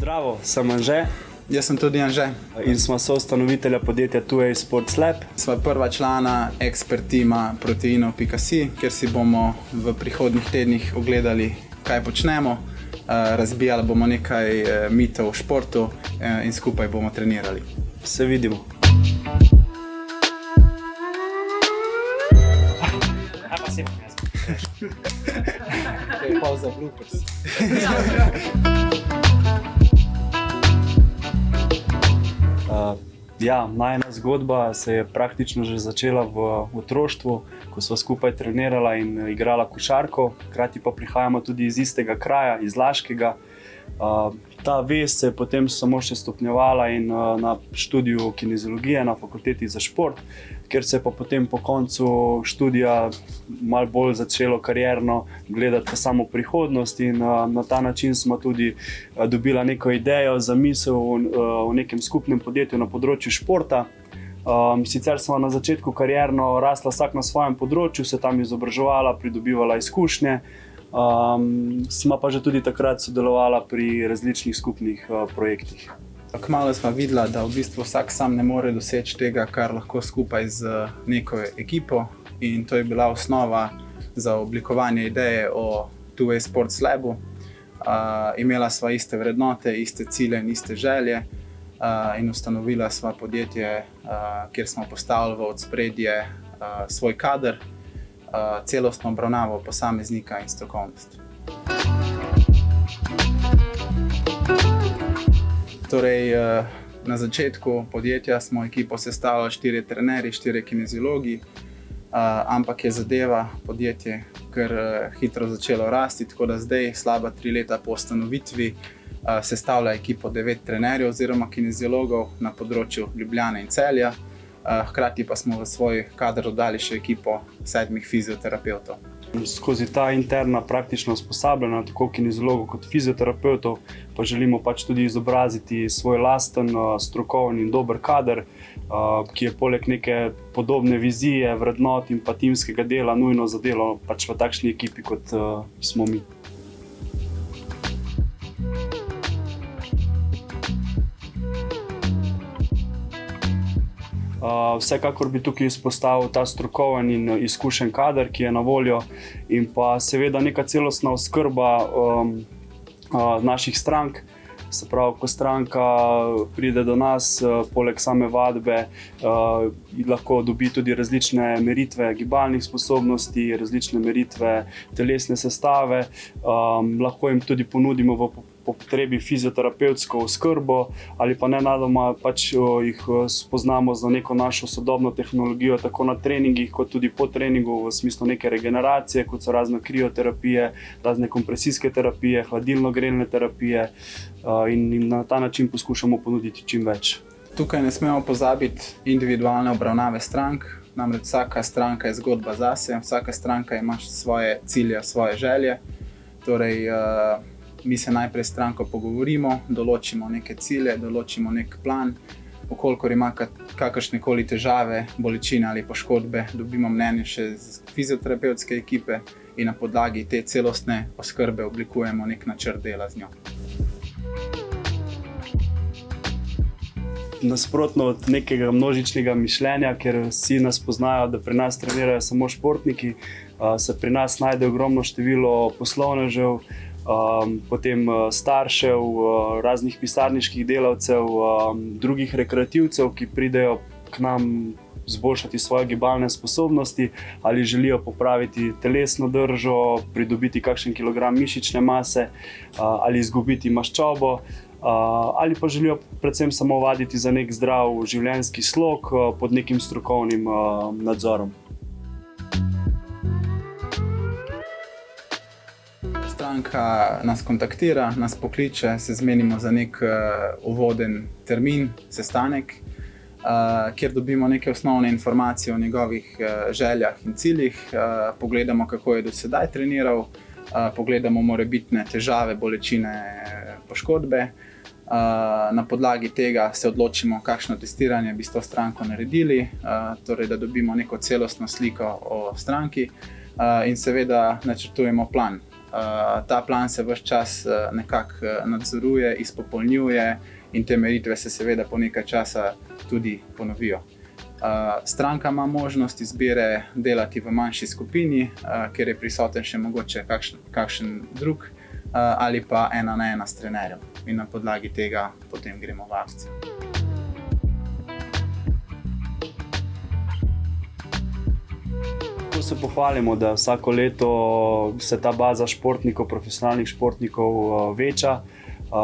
Zdravo, sem Anže. Jaz sem tudi Anže. In smo soustanovitelja podjetja 2A Sports Lab. Sva prva člana ekspert tima Proteinov.si, kjer si bomo v prihodnjih tednih ogledali, kaj počnemo. Razbijali bomo nekaj mitov v športu in skupaj bomo trenirali. Se vidimo. Pauza bloopers. Najina zgodba se je praktično že začela v otroštvu, ko sva skupaj trenirala in igrala košarko. Hkrati pa prihajamo tudi iz istega kraja, iz Laškega. Ta vez se je potem samo še stopnjevala in na študiju kineziologije na fakulteti za šport, kjer se je pa potem po koncu študija malo bolj začelo karierno gledati samo prihodnost in na ta način smo tudi dobila neko idejo, zamisel o nekem skupnem podjetju na področju športa. Sicer smo na začetku karierno rasla vsak na svojem področju, se tam izobraževala, pridobivala izkušnje. Sva pa že tudi takrat sodelovala pri različnih skupnih projektih. Kmalu sva videla, da v bistvu vsak sam ne more doseči tega, kar lahko skupaj z neko ekipo, in to je bila osnova za oblikovanje ideje o 2A Sports Labu. Imela sva iste vrednote, iste cilje in iste želje in ustanovila sva podjetje, kjer smo postavili v ospredje svoj kader, celostno obravnavo posameznika in strokovnost. Torej, na začetku podjetja smo ekipo sestavljali 4 trenerji, 4 kineziologi, ampak je zadeva podjetje kar hitro začelo rasti, tako da zdaj, slaba 3 leta po ustanovitvi, sestavlja ekipo 9 trenerjev oziroma kineziologov na področju Ljubljane in Celja. Hkrati pa smo v svoj kader dodali še ekipo 7 fizioterapevtov. Skozi ta interna praktična usposabljanja, tako kineziologov kot fizioterapevtov, pa želimo pač tudi izobraziti svoj lasten, strokoven in dober kader, ki je poleg neke podobne vizije, vrednot in pa timskega dela nujno za delo pač v takšni ekipi, kot smo mi. Vsekakor bi tukaj izpostavil ta strokoven in izkušen kader, ki je na voljo, in pa seveda neka celostna oskrba naših strank. Se pravi, ko stranka pride do nas, poleg same vadbe, lahko dobi tudi različne meritve gibalnih sposobnosti, različne meritve telesne sestave. Lahko jim tudi ponudimo po potrebi fizioterapevtsko oskrbo ali pa nenadoma pač jih spoznamo za neko našo sodobno tehnologijo, tako na treningih kot tudi po treningu, v smislu neke regeneracije, kot so razne krioterapije, razne kompresijske terapije, hladilno-grelne terapije, in na ta način poskušamo ponuditi čim več. Tukaj ne smemo pozabiti individualne obravnave strank, namreč vsaka stranka je zgodba zase, vsaka stranka ima svoje cilje, svoje želje. Torej, mi se najprej s stranko pogovorimo, določimo neke cilje, določimo nek plan. Vkolikor ima kakršnekoli težave, bolečine ali poškodbe, dobimo mnenje še z fizioterapevtske ekipe in na podlagi te celostne oskrbe oblikujemo nek načrt dela z njo. Nasprotno od nekega množičnega mišljenja, ker vsi nas poznajo, da pri nas trenirajo samo športniki, se pri nas najde ogromno število poslovnežev, potem staršev, raznih pisarniških delavcev, drugih rekreativcev, ki pridejo k nam zboljšati svoje gibalne sposobnosti ali želijo popraviti telesno držo, pridobiti kakšen kilogram mišične mase ali izgubiti maščobo, ali pa želijo predvsem samo vaditi za nek zdrav življenjski slog pod nekim strokovnim nadzorom. Stranka nas kontaktira, nas pokliče, se zmenimo za nek uvoden termin, sestanek, kjer dobimo neke osnovne informacije o njegovih željah in ciljih, pogledamo, kako je do sedaj treniral, pogledamo morebitne težave, bolečine, poškodbe. Na podlagi tega se odločimo, kakšno testiranje bi s to stranko naredili, torej da dobimo neko celostno sliko o stranki in seveda načrtujemo plan. Ta plan se vse čas nekako nadzoruje, izpopolnjuje in te meritve se seveda po nekaj časa tudi ponovijo. Stranka ima možnost izbire delati v manjši skupini, kjer je prisoten še mogoče kakšen drug ali pa 1-na-1 s trenerjem in na podlagi tega potem gremo v akcijo. Tu se pohvalimo, da vsako leto se ta baza športnikov, profesionalnih športnikov veča,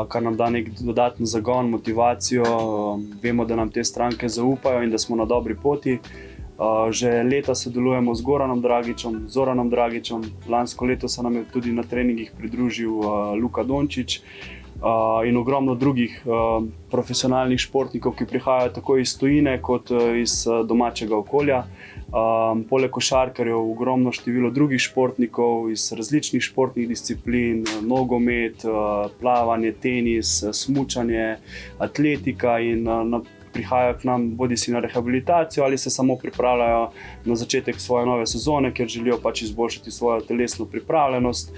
kar nam da nek dodatni zagon, motivacijo. Vemo, da nam te stranke zaupajo in da smo na dobri poti. Že leta sodelujemo z Goranom Dragičem, Zoranom Dragičem. Lansko leto se nam je tudi na treningih pridružil Luka Dončić in ogromno drugih profesionalnih športnikov, ki prihajajo tako iz tujine kot iz domačega okolja. Poleg košarkarjev ogromno število drugih športnikov iz različnih športnih disciplin, nogomet, plavanje, tenis, smučanje, atletika in prihajajo k nam bodisi na rehabilitacijo ali se samo pripravljajo na začetek svoje nove sezone, ker želijo pač izboljšati svojo telesno pripravljenost.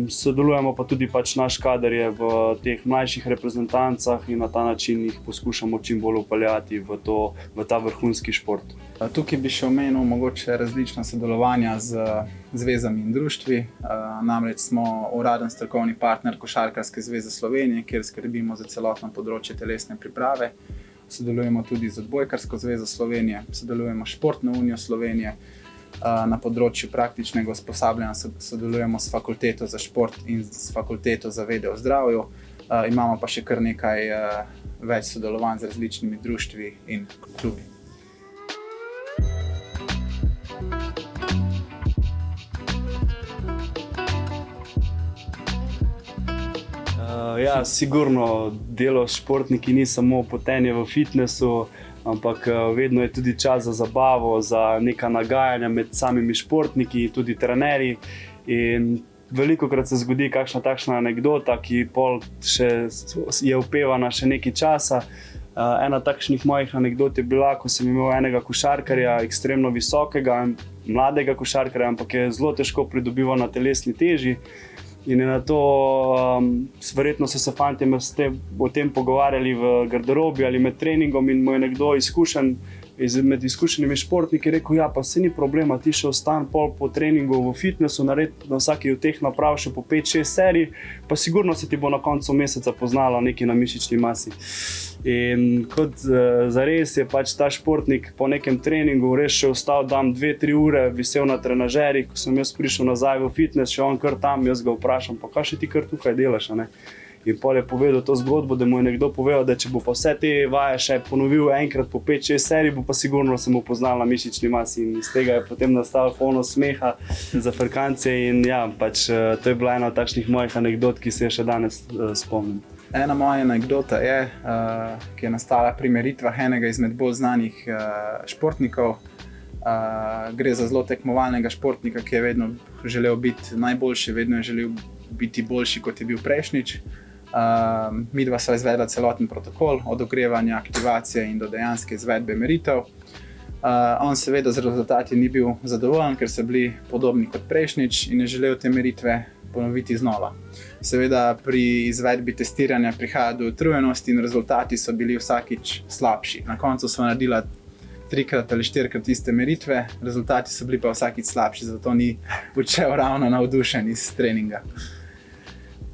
Sodelujemo pa tudi naš kader je v teh mlajših reprezentancah in na ta način jih poskušamo čim bolj upeljati v ta vrhunski šport. Tukaj bi še omenil mogoče različna sodelovanja z zvezami in društvi. Namreč smo uraden strokovni partner Košarkarske zveze Slovenije, kjer skrbimo za celotno področje telesne priprave. Sodelujemo tudi z Odbojkarsko zvezo Slovenije, sodelujemo s Športno unijo Slovenije. Na področju praktičnega usposabljanja sodelujemo s Fakulteto za šport in s Fakulteto za vede o zdravju. Imamo pa še kar nekaj več sodelovanj z različnimi društvi in klubi. Ja, sigurno delo s športniki ni samo potenje v fitnessu, ampak vedno je tudi čas za zabavo, za neka nagajanja med samimi športniki, tudi trenerji. In velikokrat se zgodi kakšna takšna anekdota, ki pol še je upevana še nekaj časa. Ena takšnih mojih anekdot je bila, ko sem imel enega košarkarja, ekstremno visokega, mladega košarkarja, ampak je zelo težko pridobival na telesni teži. In je na to, verjetno so se fantje o tem pogovarjali v garderobi ali med treningom in mu je nekdo med izkušenimi športniki rekel, ja, pa se ni problema, ti še ostan pol po treningu v fitnessu, naredi na vsaki od teh naprav še po 5-6 serij, pa sigurno se ti bo na koncu meseca poznalo nekaj na mišični masi. In kot zares je pač ta športnik po nekem treningu res še ostal dan 2-3 ure, visel na trenažerih. Ko sem jaz prišel nazaj v fitness, še on kar tam, jaz ga vprašam, pa kaj še ti kar tukaj delaš, a ne? In pol je povedal to zgodbo, da mu je nekdo povedal, da če bo pa vse te vaje še ponovil enkrat po 5-6 serij, bo pa sigurno se mu poznal na mišični masi. In iz tega je potem nastal polno smeha za frkance in ja, pač to je bila ena od takšnih mojih anekdot, ki se je še danes spomnim. Ena moja anekdota je, ki je nastala pri meritvah enega izmed bolj znanih športnikov. Gre za zelo tekmovalnega športnika, ki je vedno želel biti najboljši, vedno je želel biti boljši, kot je bil prejšnjič. Midva sva izvedla celoten protokol od ogrevanja, aktivacije in do dejanske izvedbe meritev. On seveda z rezultati ni bil zadovoljen, ker so bili podobni kot prejšnjič in je želel te meritve ponoviti znova. Seveda pri izvedbi testiranja prihaja do utrujenosti in rezultati so bili vsakič slabši. Na koncu sva naredila 3-krat ali 4-krat iste meritve, rezultati so bili pa vsakič slabši, zato ni odšel ravno navdušen iz treninga.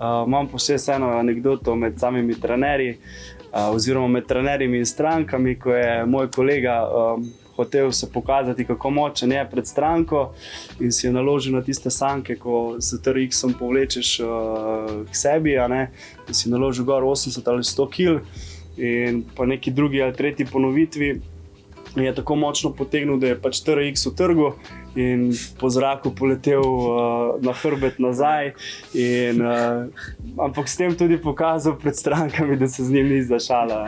Imam pa še eno anekdoto med samimi trenerji, oziroma med trenerjimi in strankami, ko je moj kolega hotel se pokazati, kako močen je pred stranko in si je naložil na tiste sanke, ko s TRX-om povlečeš k sebi, a ne, in si naložil gor 80 ali 100 kg in po neki drugi ali tretji ponovitvi je tako močno potegnil, da je pač TRX utrgal in po zraku poletel na hrbet nazaj. Ampak s tem tudi pokazal pred strankami, da se z njim ni zašala.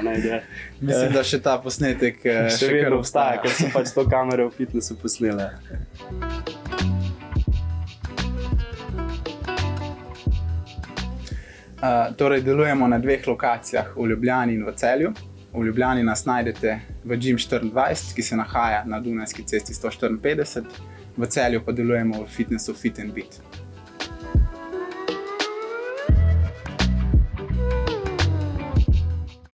Mislim, da še ta posnetek še vedno obstaja, ker so pač to kamere v fitnessu posnele. Torej, delujemo na 2 lokacijah, v Ljubljani in v Celju. V Ljubljani nas najdete v Gym 24, ki se nahaja na Dunajski cesti 154, v Celju pa delujemo v fitnessu Fit and Beat.